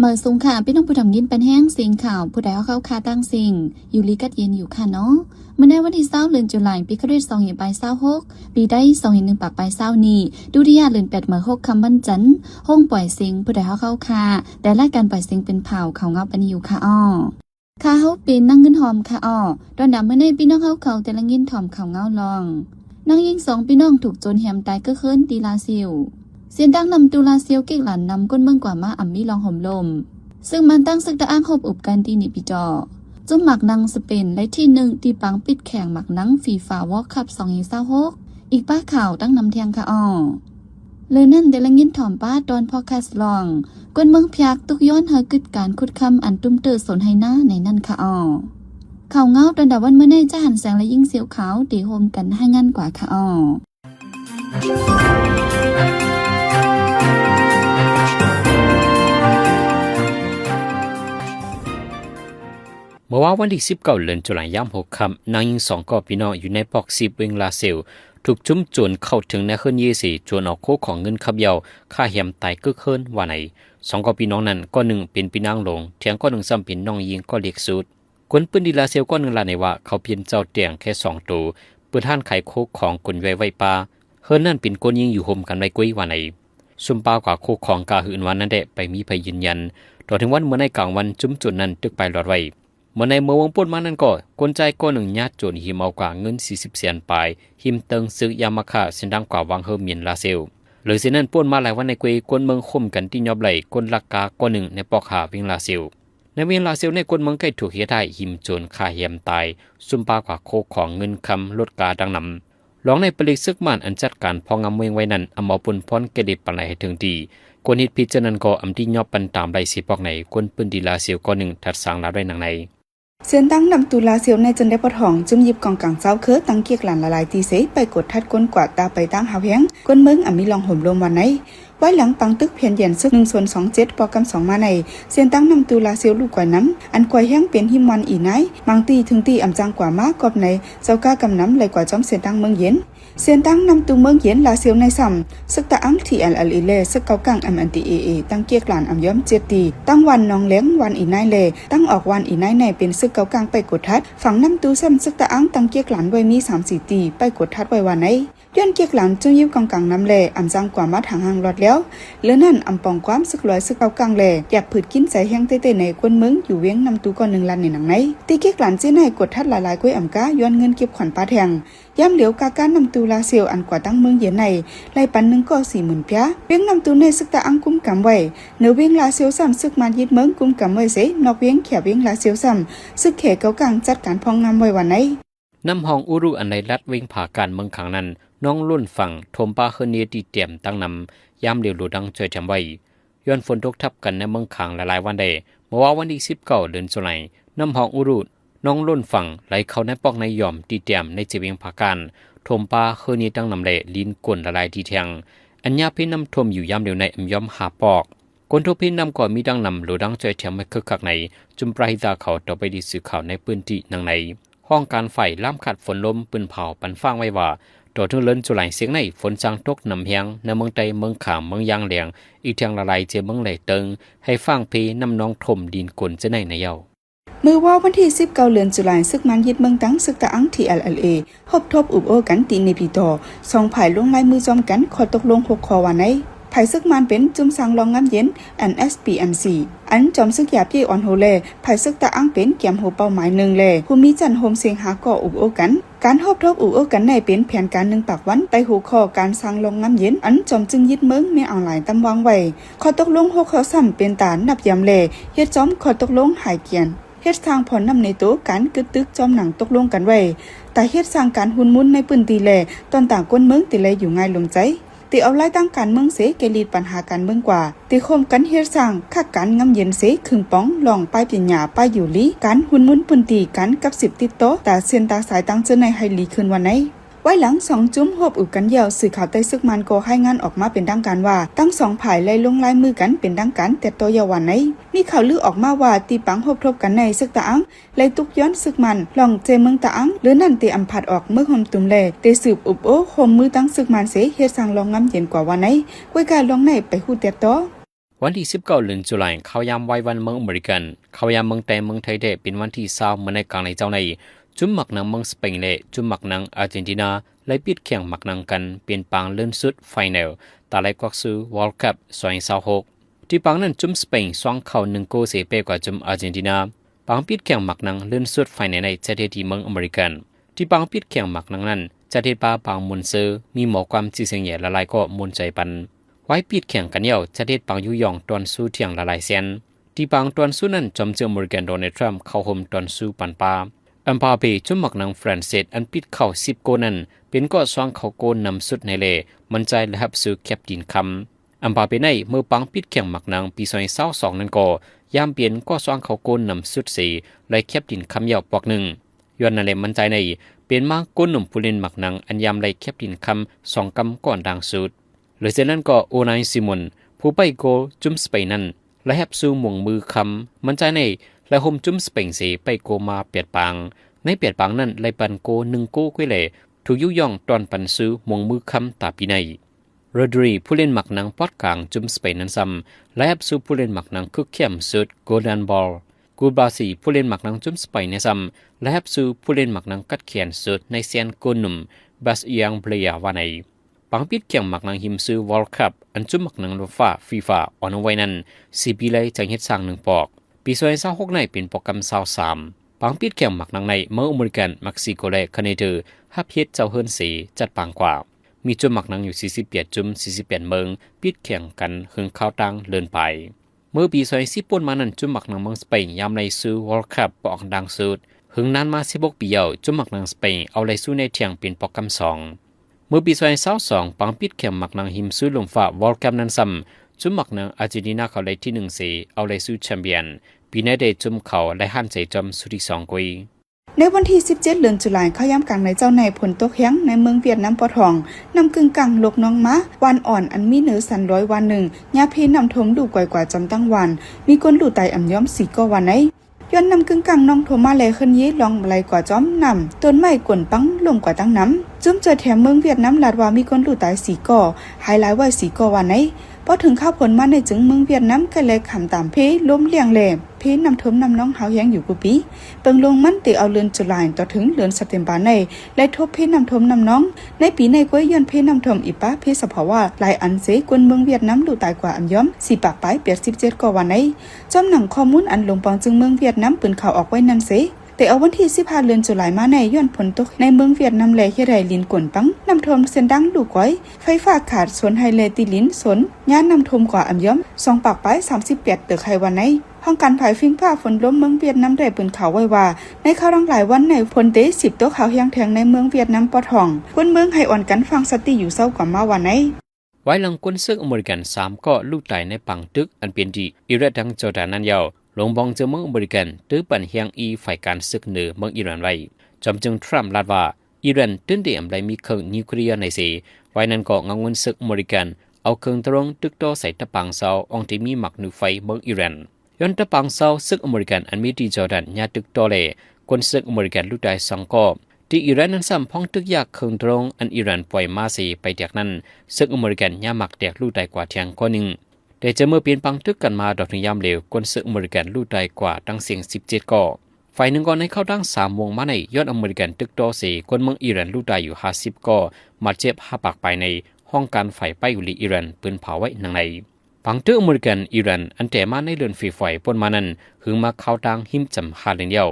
เมื่อสงค่ะพี่น้องผู้ทำยินเป็นแห้งเสียงข่าวผู้ใดเอาเข้าคาตั้งสิ่งอยู่ลีกัดเย็นอยู่ค่ะเนาะเมื่อในวันที่20 เดือนตุลาคมปีคริสต์2526ปีได้2 1 ปากไป20นี้ดูที่เดือน8 เมื่อ6 คำวันจันทร์ห้องปล่อยเสียงผู้ใดเอาเข้าคาแต่รายการปล่อยเสียงเป็นเผาเขาเงาปันอยู่ค่ะอ้อค่ะเฮาเป็นนั่งเงินหอมค่ะอ้อตอนนั้นเมื่อในพี่น้องเขาแต่ละเงินหอมเขาเงาลองนั่งยิง2พี่น้องถูกโจรแหมตายก็เคินตีลาซิวเสียนดังนำตุลาเซียวเก่งหลานนำก้นเมืองกว่ามาอ่ำมีลองห่มลมซึ่งมันตั้งซึกตะอ้างหบอุบกันตีนิปิจอจุ่มหมักนังสเปนและที่1ตีปังปิดแข่งหมักนังฟีฟาวอลคัพ2026อีกป้าข่าวตั้งนำเทียงค่ะอ้อเลยนั่นเดลังยินถ่อมป้าตอนพอคัสลองก้นเมืองพยักตุกย้อนเฮากึดการคุดคำอันตุ้มเติร์สนให้หน้าในนั่นค่ะอ้อข่าวเงาตอนดาวันเมื่อในจะหันแสงและยิ่งเสียวขาวตีโฮมกันให้งั้นกว่าค่ะอ้อเมื่อวันที่19 เดือนตุลาคม6 ค่ำนางหญิง2กพี่น้องอยู่ในปอก10 เวงลาเซลถูกจุ่มโจรเข้าถึงในคืน24โจรเอาโคของเงินขับเยาค่าแหมตายกึกเคินว่าไหน2กพี่น้องนั้นก็1เป็นพี่นางหลงเถียงก็1ซ้ำเป็นน้องหญิงก็เล็กสุดคนปืนดีลาเซลก็1ลาในว่าเขาเพียนเจ้าเตียงแค่2ตัวเปิดท่านไขโคของคนไว้ปลาเฮิรนนั่นเป็นคนยิงอยู่ห่มกันไว้กุ้ยว่าไหนซุ่มปากว่าโคของกาหื่นวันนั้นแดะไปมีพยยืนยันต่อถึงวันเมื่อในกลางวันจุ่มโจรนั้นตึกไปหลอดไว้เมื่อในเมื่อวงป่นมานั้นก็กลใจก็1ญาติโจรหิมเอากว่าเงิน40 เสียนไปหิมเติงซื้อยามาค่าเส้นดังกว่าวางเฮอเมียนลาเซลหรือเส้นนั้นป่นมาหลายวันในกวยกวนเมืองข่มกันที่ยอบไหลกลลักกาก็1ในปอกหาเวียงลาเซลในเวียงลาเซลในกวนเมืองใกล้ถูกเฮ็ดให้หิมโจรฆ่าแหมตายซุ่มปากว่าโคของเงินคำลดกาดังนำหลองในปริซึกมันอันจัดการพองำเมืองไว้นั้นอำเอาปนพ้นเกดิปันไหลให้ถึงดีกวนฮิตพิจนันก็อำที่ยอบปันตามไหลสิปอกไหนกวนปืนดีลาเซลก็1ทัดสางลาด้วยหนังในเสียนตั้งนำตุลาเซียวในจนได้ปะทองจุ่มหยิบกองกลางเจ้าเคือตั้งเกียกหลานละลายตีเสไปกดทัดก้นกวาดตาไปตั้งหาเพียงก้นเมืองมีลองห่มลมวันไหนไว้หลังปังตึกเพียนเย็นซึก1/27ปอกำ2มาในเสียนตั้งนำตุลาเซียวลูกกว่าน้ำอันกวยแห้งเป็นหิมวันอีไนบางตีถึงตีอ่ำจังกว่ามากกอบในเจ้าก้ากำน้ำไหลกว่าจอมเสียนตั้งเมืองเย็นเสียนตั้งนำตุเมืองเย็นลาเซียวในซ้ำซึกตะอังที่LLEเลซึกเกากังMNTAAตั้งเกียกหลานย้อม7ตีตั้งวันนองเลี้ยงวันอีไนเลตั้งออกวันอีไนในเป็นซึกเกากังไปกดทัดฝั่งนำตูซ้ำซึกตะอังตั้งเกียกหลานไว้มี3-4ตีไปกดทัดไว้วันไหนย้อนเกียกหลานจุ่มยิ้มกองกลางน้ำเลอ่ำจังกว่ามาทางหางรอดแล้วเหลือนั่นอ่ำปองความซึกลอยซึกเกากังเลอยากผืดกินใจแห้งเต้ๆในกวนเมืองอยู่เวียงนำตูก่อน1 ลันในหนังไหนตีเกียกหลานเจ้าในกดทัดหลายๆก้อยอ่ำก้าย้อนเงินเก็บขวัญปลาแทงย่ำเหลียวกาการนำตูลาเซียวอันกว่าตั้งเมืองเย็นในไล่ปัน1ก็40,000 พยาเวียงนำตูในซึกตะอังกุ้มกำไว้เนื้อเวียงลาเซียวซ้ำซึกมันยึดเมืองกุ้มกำไว้เสนอกเวียงแขเวียงลาเซียวซ้ำซึกแขเกากังจัดการพองนำไว้วันไหนน้ำห้องอุรุอันในรัฐเวงผ่าการเมืองขังนั้นน้องลุ่นฝั่งทมปาเฮเนียตีเตียมตั้งนำยามเดียวหลุดังช่วยทำไว้ย้อนฝนตกทับกันในเมืองขังหลายวันได้เมื่อวันที่19 เดือนตุลาคมน้ำห้องอุรุน้องลุ่นฝั่งไหลเข้าในปอกในยอมตีเตียมในเจเวียงผ่าการทมปาเฮเนียตั้งนำเลยลิ้นกลนละลายทีแทงอัญญาพิน้ำทมอยู่ยามเดียวในย้อมหาปอกคนทุกพิน้ำก่อนมีดังนำหลุดังช่วยทำให้คึกคักในจุมปราหิตาเขาต่อไปดีสื่อข่าวในพื้นที่นังในห้องการไฟล่ามขัดฝนลมปืนเผาปันฟางไว้ว่าตัวถึงเลินจุไหลเสียงในฝนจางตกนำเฮียงในเมืองใต้เมืองขามเมืองยางเหลียงอีกทางละลายเจเมืองไหลเติงให้ฟังพีน้ำน้องถมดินกลจะในเยามือว่าวันที่19 เดือนตุลาคมซึกมันยึดเมืองตั้งซึกตะอังที่LLA พบทบอุบโอกันตีในปีต่อ2 ฝ่ายลงลายมือจอมกันขอตกลง6 ข้อวันไหนภายซึกมันเป็นจุ่มสังรองงามเย็น NSPMC อันจอมซึกหยาบยี่อ่อนโฮเลภายซึกตะอังเป็นเกี่ยมโฮเป้าหมาย1เลผู้มีจันโฮมเสียงหาก่ออุบโอกันการฮอบทบอุบโอกันในเป็นแผนการ1 ปากวันใต้หูข้อการสร้างรองงามเย็นอันจอมจึงยึดเมืองไม่เอาหลายตำวางไว้ขอตกลง6 ข้อซ้ำเป็นตานับยำเลเฮ็ดจอมขอตกลงหายเกียนเฮ็ดทางผ่อนนำในโตการกึดตึกจอมหนังตกลงกันไว้แต่เฮ็ดสร้างการหุ่นมุนในปืนตีแลตอนต่างก้นเมืองตีแลอยู่ง่ายลงใจตีเอาไล่ตั้งการเมืองเสเกลีดปัญหาการเมืองกว่าตีคมกันเฮ็ดสร้างคักการงำเย็นเสครึ่งป้องลองป้ายปิญญาป้ายอยู่ลีการหุ่นมุนปืนตีกันกับ10ติดโตแต่เส้นตาสายตั้งเจอในไฮลีคืนวันไหนไว้หลัง2 จุ้มหอบอุบกันเยาวสื่อข่าวใต้ซึกมันก็ให้งานออกมาเป็นดังการว่าตั้ง2 ฝ่ายไล่ลงลายมือกันเป็นดังการแต่ตัวยาวันไหนมีข่าวลือออกมาว่าตีปังหบทบกันในซึกตะอังไล่ตุกย้อนซึกมันลองเจเมืองตะอังหรือนั่นตีอำผัดออกเมื่อหมตุมแลเตสืบอุบโอโฮมมือตั้งซึกมันเสเฮ็ดสร้างลองงำเย็นกว่าวันไหนกวยการลองในไปฮู้แต่ต่อ วันที่19เดือนตุลาคมเขายามไว้วันเมืองอเมริกันเขายามเมืองแต่เมืองไทยได้เป็นวันที่20เมื่อในกลางในเจ้าในจุ่มหมักนังเมืองสเปนและจุ่มหมักนังอาร์เจนตินาและปิดแข่งหมักนังกันเปลี่ยนปางเลื่อนสุดไฟแนลตาไลกวักซูวอลคัพ2026ที่ปางนั้นจุ่มสเปนสองเข้า1โกเสียไปกว่าจุ่มอาร์เจนตินาปางปิดแข่งหมักนังเลื่อนสุดไฟแนลในจะได้ที่เมืองอเมริกันที่ปางปิดแข่งหมักนังนั้นจะได้ปาปางมุนเซอร์มีหมอความจีเสียงใหญ่ละลายก็มุนใจปันไว้ปิดแข่งกันเดี่ยวจะได้ปางยุยองตอนสู้เที่ยงละลายเซียนที่ปางตอนสู้นั้นจอมเจ้าอเมริกันโดนัลด์ทรัมป์เข้าห่มตอนสู้ปันปาอัมพาเปจุ่มหมักนังฝรั่งเศสอันปิดเข้า10โกนั้นเป็นก็สร้างเขาโกนนำสุดในเล่มันใจและฮับซื้อแคปตินคำอัมพาเปในเมื่อปังปิดแข่งหมักนังปี2022นั้นก็ยามเปลี่ยนก็สร้างเขาโกนนำสุดสีและแคปตินคำยาวปอกหนึ่งย้อนนั่นแหละมันใจในเปลี่ยนมาโกนหนุ่มผู้เล่นหมักนังอันยามไรแคปตินคำ2 กำก่อนดังสุดหรือเช่นนั้นก็โอนายซิมอนผู้ไปโกจุ่มสเปนนั้นและฮับซื้อหม่งมือคำมันใจในและห่มจุ่มสเปนสีไปโกมาเปียดปางในเปียดปางนั้นไลปันโก1 โกกุ้ยเล่ถูกยุยองตอนปันซื้อหม่งมือคำตาปีในโรดรีผู้เล่นหมักนังปอดกลางจุ่มสเปนนั้นซ้ำและฮับซื้อผู้เล่นหมักนังคึกเข้มสุดโกลเด้นบอลกูบาซีผู้เล่นหมักนังจุ่มสเปนในซ้ำและฮับซื้อผู้เล่นหมักนังกัดเขียนสุดในเซียนโกนุ่มบาสเอียงเบลียวาในปังปิดเกี่ยงหมักนังหิมซื้อวอลคัพอันจุ่มหมักนังรฟ้าฟีฟ่าออนไว้นั้น4 ปีเลยจังเฮ็ดสร้าง1 ปอกปี2026ในเป็นโปรแกรม23ปังปิดเกี่ยงหมักนังในเมืองอเมริกันเม็กซิโกและแคนาดาฮับเฮ็ดเจ้าเฮิรนสีจัดปังกว่ามีจุ่มหมักนังอยู่48จุ่ม48เมืองปิดแข่งกันหึงข้าวตังเลินไปเมื่อปี2010ป่นมานั้นจุ่มหมักนังเมืองสเปนยามในซื้อวอลคัพปอกดังสุดหึงนั้นมา16 ปีเอาจุ่มหมักนังสเปนเอาไลสู้ในเที่ยงเป็นโปรแกรม2เมื่อปี2022ปังปิดแข่งหมักนังหิมซื้อลมฟ้าวอลคัพนั้นซ้ำจุ่มหมักนังอาร์เจนตินาเขาไลที่1สีเอาไลสู้แชมเปี้ยนปีนี้ได้จุ่มเขาและหันใจจอมสุดที่2กุยในวันที่17เดือนตุลาคมเขาย้ำกลางในเจ้าในผลตกแห้งในเมืองเวียดนามปอทองนำกึ่งกลางลกน้องม้าวันอ่อนอันมีเหนือสัน100 วันหนึ่งยาเพนำทมดูกว่าจำตั้งวันมีก้นดูไตอ่ำย้อม4 ก็วันไหนย้อนนำกึ่งกลางน้องโทมาเลยขึ้นยี้ลองไหลกว่าจ้อมนำต้นไม้กวนปังลงกว่าตั้งน้ำจุ่มเจอแถมเมืองเวียดนามลาดว่ามีก้นดูไต4 ก่อไฮไลท์ว่า4 ก่อวันไหนพอถึงข้าวผลมาในจึงเมืองเวียดนามก็เลยขำตามเพล้มเลียงแหลมเพนำทมนำน้องเฮาแยงอยู่กุปีเปิงลงมันติเอาเลือนจุลายต่อถึงเลือนเซปเทมเบอร์ในและทบเพนำทมนำน้องในปีในก้อยย้อนเพนำทมอีป้าเพสภาวะหลายอันเสกวนเมืองเวียดนามดูตายกว่าอันย้อม4 ปากไป87 กว่าวันในจอมหนังข้อมูลอันลงปองจึงเมืองเวียดนามปืนข่าวออกไว้นั่นเสแต่เอาวันที่15 เดือนตุลาคมมาในย้อนฝนตกในเมืองเวียดนามแลเฮ็ดให้ลินกวนปังน้ำท่วมเส้นดังดูก้อยไฟฟ้าขาดสวนไฮเลติลินสนย่านน้ำท่วมกว่าอันย้อม2 ปากไป38 ตึกไฮวันในห้องการผายฟิงฟ้าฝนล้มเมืองเวียดนามได้ปืนข่าวไว้ว่าในข่าวดังหลายวันในฝนเตะ10 ตัวข่าวเฮียงแทงในเมืองเวียดนามปอทองคนเมืองให้อ่อนกันฟังสติอยู่เศร้ากว่ามาวันในไว้หลังกุนซึกอเมริกัน3ก็ลูกตายในปังตึกอันเป็นที่อิรักดังจอร์แดนนั้นยาวลงบองเจอเมืองอเมริกันตื้อปันเฮียงอีฝ่ายการศึกเหนือเมืองอิหร่านไว้จอมจึงทรัมป์ลาดว่าอิหร่านตื้นเดียมได้มีเครื่องนิวเคลียร์ในสีไว้นั้นก็งังวนศึกอเมริกันเอาเครื่องตรงตึกโตใส่ตะปังเสาองที่มีหมักหนูไฟเมืองอิหร่านย้อนตะปังเสาศึกอเมริกันอันมีที่จอร์แดนยาตึกโตเลคนศึกอเมริกันลูกได้2 ก็ที่อิหร่านนั้นซ้ำพ้องตึกยากเครื่องตรงอันอิหร่านปล่อยมาสีไปจากนั้นศึกอเมริกันยาหมักแตกลูกได้กว่าเทียงก็1แต่จะเมื่อเปลี่ยนปังตึกกันมาดอกถึงยามเหลวกวนศึกอเมริกันลู่ได้กว่าตั้งเสียง17 ก่อฝ่ายหนึ่งก่อนให้เข้าตั้ง3 วงมาในยอดอเมริกันตึกโต4คนเมืองอิหร่านลู่ได้อยู่50 ก่อมาเจ็บ5 ปากไปในห้องการฝ่ายไปอยู่ลีอิหร่านปืนเผาไว้นังในปังตึกอเมริกันอิหร่านอันแต่มาในเรือนฝีฝ่ายปนมานั้นหึงมาเข้าตั้งหิมจำหาเดียว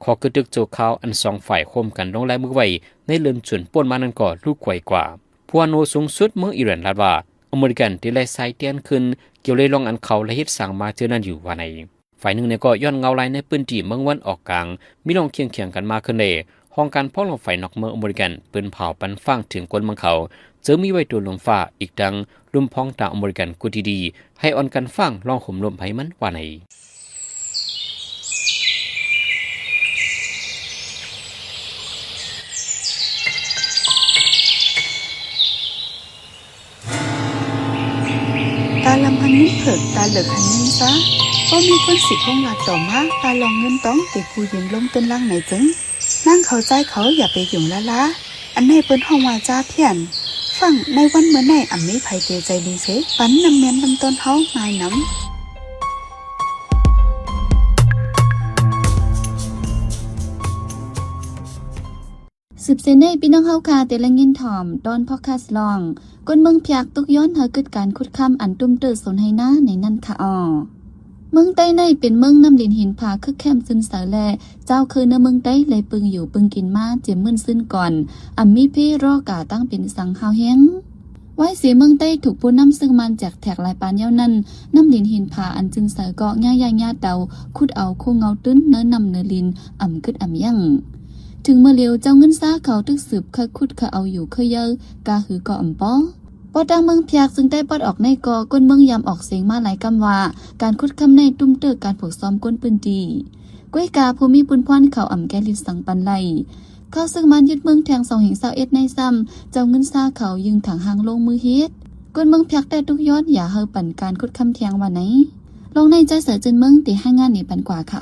ขอกระตึกโจเขาอัน2 ฝ่ายโคมกันลงลายมือไว้ในเรือนส่วนปนมานั้นก็ลูกไกวกว่าพวโนสูงสุดเมืองอิหร่านลาดว่าอเมริกันที่ไล่สายเตียนขึ้นเกี่ยวเลยลองอันเขาและเฮ็ดสั่งมาเจอนั่นอยู่ว่าในฝ่ายหนึ่งเนี่ยก็ย้อนเงาลายในพื้นที่เมืองวันออกกลางมีลองเคียงกันมาขึ้นเลยห้องการพ่อลงฝ่ายนอกเมืองอเมริกันปืนเผาปันฟังถึงคนเมืองเขาเจอมีไว้ตัวลมฟ้าอีกดังลุ่มพองตาอเมริกันกูดีให้อ่อนกันฟังลองห่มลมไผมันว่าในตาลำพันนิ้นเผิกตาเหลือกหันนิ้นซะก็มีคน10 ห้องหลักต่อมาตาลองเงินต้องติกูยืมล้มต้นล่างไหนจึงนั่งเขาใจเขาอย่าไปหยุ่งละอันให้เปิ้นห้องว่าจ้าเพี้ยนไฟ ฟังในวันเมื่อไหนอ่ำมีไผเตใจดีเสปันน้ำเมียนลำต้นเฮาไม้น้ำสืบเสนพี่น้องเฮาคาเตลังยินถ่อมตอนพอดคาสต์ลองก้นเมืองพยักตุกย้อนเฮาเกิดการขุดค้ำอันตุ้มเติร์สนให้หน้าในนั่นค่ะเมืองใต้ในเป็นเมืองน้ำลินหินผาคึกแคมซึนเสาแลเจ้าคือเนื้อเมืองใต้เลยปึงอยู่ปึงกินมาเจียมมื่นซึนก่อนมีเพ่รอกาตั้งเป็นสังหาวแห้งไว้เสียเมืองใต้ถูกผู้นำซึ่งมันจากแถกลายปานเย้านั้นน้ำลินหินผาอันจึงเสาเกาะง่ายๆเดาขุดเอาคู่เงาตื้นเนื้อนำเนื้อลินกึดยั่งถึงเมื่อเลียวเจ้าเงินซ่าเขาทึกสืบเคยขุดเคยเอาอยู่เคยเยอะกาหือก็ป้อปอดังเมืองพยักซึ่งได้ปอดออกในกอก้นเมืองยามออกเสียงมาหลายกำว่าการขุดคำในตุ้มเติกการผูกซ้อมก้นปืนดีก้วยกาภูมิปุนพรเขาแกลิสังปันไลเขาซึ่งมันยึดเมืองแทง2/21ในซ้ำเจ้าเงินซ่าเขายึงถังหางลงมือเฮ็ดก้นเมืองพยักได้ทุกยอดอย่าเฮาปั่นการขุดคำแทงวันไหนลองในใจเสือจนเมืองตีให้งานนี่ปันกว่าค่ะ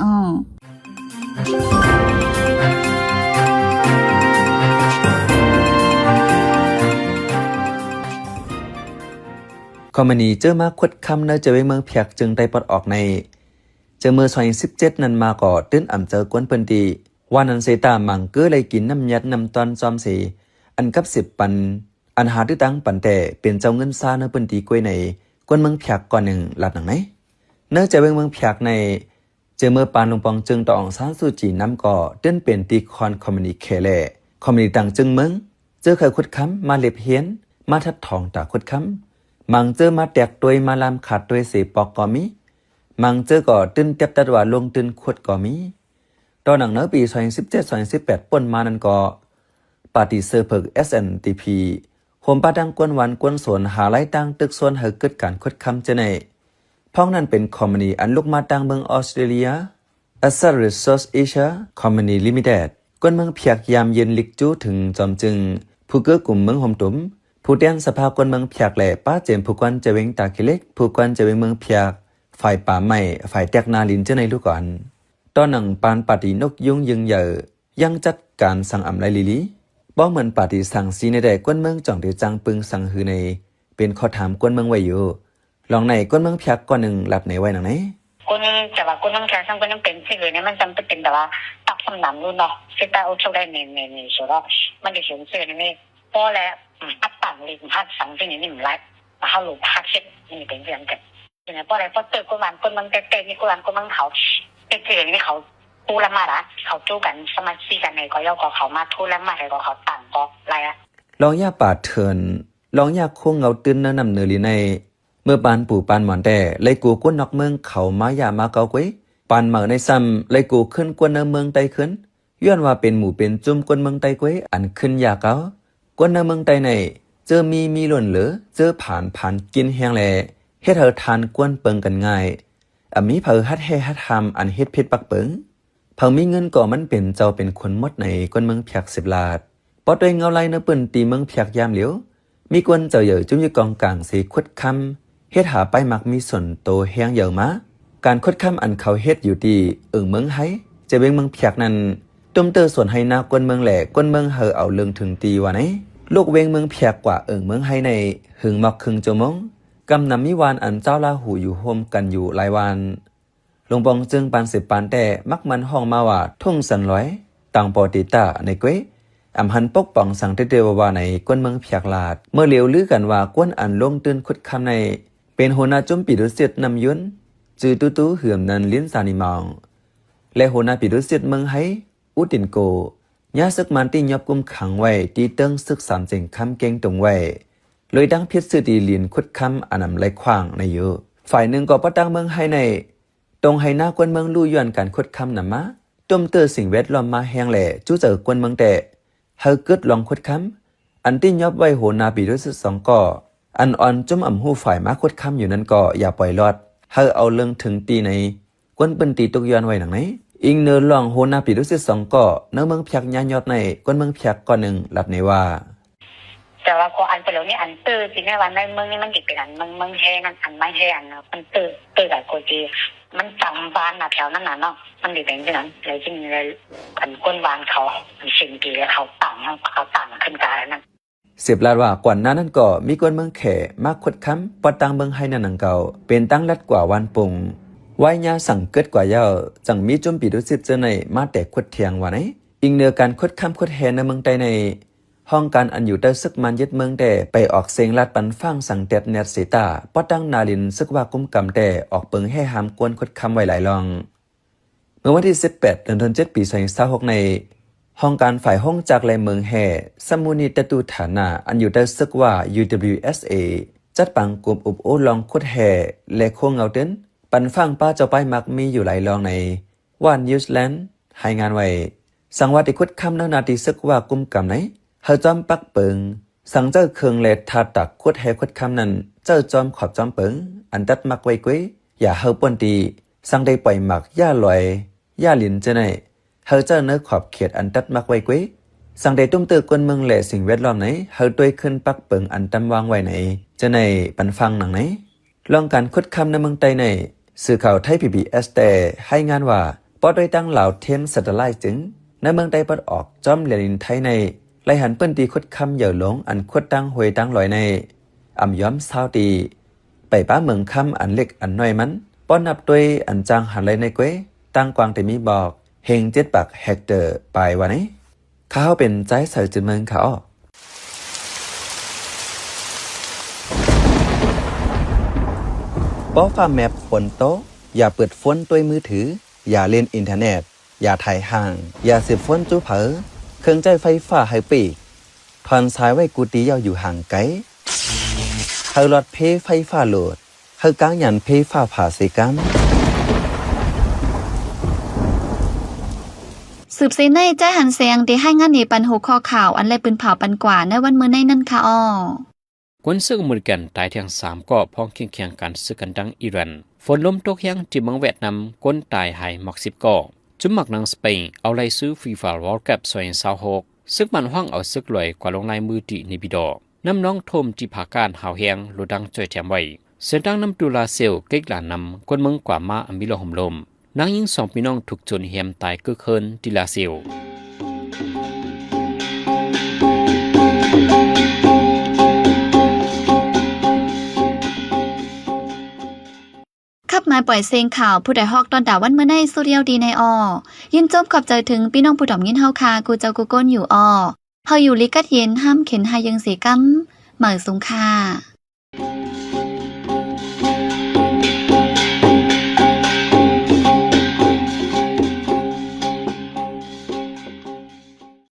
คอมมานีเจอมาขวดคำเนเจอเมืองเพียกจึงได้ปลดออกในเจอเมื่อ2017นั้นมาก่อตื้นเจอกวนเปิ้นดีว่านั้นเสตามังเกือเลยกินน้ำยัดน้ำตอนจอมสีอันกับ10ปันอันหาตื้อตั้งปันแต่เป็นเจ้าเงินซาเนเปิ้นดีกวยในกวนเมืองเพียกก่อนหนึ่งหลัดหนังไหนเนเจอเมืองเพียกในเจอเมื่อปานลงปองจึงต่อองซานซูจีน้ำก่อตื้นเป็นตีคอนคอมมานีเคเลคอมมานีต่างจึงเมืองเจอเคยขุดคำมาเล็บเฮียนมาทัดทองตาขุดคำมังเจอมาแตกตัวมาลามขาดตัวเสปอกก็มีมังเจอก็ตื้นเต็บตัดว่าลงตื้นขวดก็มีตอนหนังเนื้อปี2017-2018ป่นมานั้นก็ปาฏิเซอร์เพิก SNTP โฮมปาดังกวนวันกวนสวนหาไล่ตั้งตึกส่วนเฮเกิดการขวดคำเจในพ้องนั้นเป็นคอมมานีอันลุกมาตั้งเมืองออสเตรเลีย Asset Resource Asia Company Limited กวนเมืองเพียกยามเย็นลิกจูถึงจอมจึงผู้เกื้อกลุ่มเมืองหอมตุ้มผู้เตียนสภากวนเมืองเพียกแหล่ป้าเจมผู้กวนจะเวงตาคิเล็กผู้กวนจะเวงเมืองเพียกฝ่ายป่าไม้ฝ่ายแตกนาลินเจในลูกก่อนตอนหนังปานปาฏินกยุงยึงเหย่อยังจัดการสั่งอำไลลิลีบ่เหมือนปาฏิสั่งซีในแต่กวนเมืองจ่องเดจังปึงสั่งหือในเป็นข้อถามกวนเมืองไว้อยู่ลองในกวนเมืองเพียกก่อนหนึ่งหลับในไว้หนังไหนคนแต่ว่าคนน้องแค่ทั้งคนน้องเป็นที่เลยเนี่ยมันจำเป็นแต่ว่าตักสำนำรุ่นเนาะซึ่งแต่เอาช่วยได้ในส่วนว่ามันจะเสียงเสียนี่พอแล้วอัดปั่นเลยพัดสังที่นี่มันไล่มาเข้าหลุมพัดเช็ดนี่เป็นเรื่องกันอย่างพออะไรพอเจอคนมันเตะนี่คนมันเขาเตะนี่เขาพูดละมาละเขาจู้กันสมาชิกกันในก็ย่อก็เขามาทูละมาอะไรก็เขาต่างก็อะไรอะลองยาป่าเถินลองยาโค้งเงาตื้นนำเนลีในเมื่อปานปู่ปานหมอนแต่เลยกูก้นนอกเมืองเขามายามาเกาไว้ปานเหมือในซ้ำเลยกูขึ้นกวนเมืองไตขึ้นย้อนว่าเป็นหมู่เป็นจุ่มกวนเมืองไตไว้อันขึ้นยาเกากวนเมืองไตในเจอมีหล่นเหลือเจอผ่านกินแห้งแลเฮ็ดเธอทานกวนเปิงกันง่ายมีเผอฮัดแห่ฮัดทำอันเฮ็ดเพชรปักเปิงเผอมีเงินก่อมันเป็นเจ้าเป็นคนมดในกวนเมืองเพียก10 ลาดปอตัวเงาไล่เนื้อปืนตีเมืองเพียกยามเหลียวมีกวนเจ้าเหยื่อจุ่มอยู่กองกลางสีขวดคำเฮ็ดหาไปมักมีส่วนโตแห้งเหยื่อมาการขวดคำอันเขาเฮ็ดอยู่ดีเมืองไห้จะเวงเมืองเพียกนั้นตุ้มเตอส่วนให้นากวนเมืองแหล่กวนเมืองเฮอเอาเรื่องถึงตีว่าไหนลูกเวงเมืองเพียกกว่าเมืองไห้ในหึงมักครึ่งชั่วโมงกำนำมิวานอันเจ้าลาหูอยู่โฮมกันอยู่หลายวันหลวงปองจึงปาน10 ปานแต่มักมันห้องมาว่าทุ่งสันร้อยต่างปอติตาในเกวหันปกป้องสังเตว่าในกวนเมืองเพียกลาดเมื่อเหลียวลือกันว่ากวนอันลงตื่นขุดคำในเป็นหัวหน้าจุมปีดุสิตนำยุนจือตู้เหื่อมนันลิ้นสานิมองและหัวหน้าปีดุสิตเมืองไห้อุตินโกยาซึกมันที่ยอบกุมขังไว้ตีเติ้งซึกสามเจงคำเก่งตรงไว้เลยดังพิษสื่อดีเลียนขุดคำอันนำไรขว้างในอยู่ฝ่ายหนึ่งก็ประตั้งเมืองไห้ในตรงไห้หน้ากวนเมืองลู่ย้อนการขุดคำนำมาต้มเตอสิ่งแวดล้อมมาแห้งแหล่จู้เจอกวนเมืองแต่เฮาเกิดลองขุดคำอันที่ยอบไว้โหนาปีด้วยสุด2 ก่ออันอ่อนจุ่มหูฝ่ายมาขุดคำอยู่นั้นก็อย่าปล่อยรอดเฮาเอาเรื่องถึงตีในกวนเป็นตีตุกย้อนไว้หนังไหนอิงเนอลองโหนาปีด้วยสุด2 ก่อเนื้อเมืองเพียกยานยอดในกวนเมืองเพียกก่อนหนึ่งหลับในว่าแต่ว่าก็อันไปแล้วนี่อันตื้อที่ในวันในเมืองนี่มันติดเป็นอันเมืองแห้งอันไม่แห้งมันตื้อกับโกจีมันจำบ้านแถวนั้นเนาะมันติดเป็นที่นั้นเลยจริงเลยอันก้นวานเขาสิ่งดีแล้วเขาต่างขึ้นกายนั่น สืบลาดว่ากว่านั้นก็มีกวนเมืองแขมากคดค้ำปอดตังเมืองให้นันนังเก่าเป็นตั้งรัดกว่าวันปุงไว้ยาสั่งเกิดกว่าเย้าจังมีจุ่มปีดุสิบเจอในมาแต่คดเทียงว่าไหนอิงเนื้อการคดค้ำคดแหนในเมืองใดในห้องการอันอยู่ใต้ซึกมันยึดเมืองแต่ไปออกเสียงลาดปันฟังสั่งเต็ดเนตสีตาปอดตังนาลินซึกว่ากุ้มกำแต่ออกเปิงให้หามกวนคดค้ำไว้หลายลองเมื่อวันที่18 เดือนธันวาคมปี2026ในห้องการฝ่ายห้องจากแลเมืองแห่สมุนิตตูฐานะอันอยู่ใต้ซึกว่า UWSA จัดปังกลุ่มอุบโอลองคดแห่และโคงเงาเต้นปันฟังป้าเจ้าไปมักมีอยู่หลายลองในว่านนิวซีแลนด์ให้งานไว้สังวัติคุดคำนาทีซึกว่ากุมกำไหนเฮาจอมปักเปิงสังเจ้าเคืองเลทาตักคุดแห่คุดคำนั้นเจ้าจอมขอบจอมเปิงอันตัดมักไว้กุ้ยอย่าเฮาป่นตีสังได้ปล่อยหมักย่าลอยย่าลินจะไหนเฮาเจ้าเนื้อขอบเขตอันตัดมักไว้กุ้ยสังได้ตุ้มเตือกวนเมืองแหล่สิ่งแวดล้อมไหนเฮาด้วยขึ้นปักเปิงอันตำวางไว้ไหนจะไหนปันฟังหนังไหนลองการคุดคำในเมืองใต้ในสื่อข่าวไทย PBS แต่ให้งานว่าปอดโดยตั้งเหล่าเทมสัตไลจึงในเมืองใต้ปอดออกจอมเลียนไทยในไล่หันเปิ้นตีคุดคำเหย่อหลงอันคุดตั้งหวยตั้งลอยในอ่ำย้อมเศร้าตีไปป้าเมืองคำอันเล็กอันน้อยมันป้อนนับด้วยอันจางหันไหลในเก้ตั้งกวางแต่มีบอกเฮง7 ปักเฮกเตอร์ไปวันนี้ข้าวเป็นใจใส่จุดเมืองเขาป้อฟ้าแมปฝนโต๊ะอย่าเปิดฝนด้วยมือถืออย่าเล่นอินเทอร์เน็ตอย่าถ่ายห่างอย่าเสียบฝนจู้เผอเครื่องใจไฟฟ้าให้ปีกทอนสายไว้กูตียาวอยู่ห่างไกลเฮาหลอดเพไฟฟ้าโหลดเฮากางยันเพฟ้าผ่าสิกันสืบเสในใจหันเสียงที่ให้งานในปันหัวข้อข่าวอันแลปืนเผาปันกว่าในวันมื้อในนั่นค่ะอ้อกวนซึกอเมริกันตายทั้ง3ก็พ้องเคียงเคียงกันซึกกันดังอิหร่านฝนลมตกยังที่เมืองเวียดนามก้นตายหายหมอก10ก็จุ่มหมักนางสเปนเอาไล่ซื้อฟีฟาเวิลด์คัพ2026ซึกมันห้องเอาซึกลอยกว่าลงลายมือตีในบิดอน้ำน้องทมที่ผาการหาวแหงโลดังจ่อยแถมไว้เส้นทางน้ำตุลาเซลเกิกหลานนำกวนเมืองกว่ามาอมิโลหมลมนางยิง2พี่น้องถูกจนเหียมตายกึกเคินที่ลาเซลขับมาปล่อยเสียงข่าวผู้ใดฮอกตอนด่าวันเมื่อในสุเรียวดีในยินจมขอบใจถึงพี่น้องผู้ดอมยินเฮาคากูเจ้ากูก้นอยู่เฮาอยู่ลิกัดเย็นห้ามเข็นหายังเสียกำเหมือสูงค่า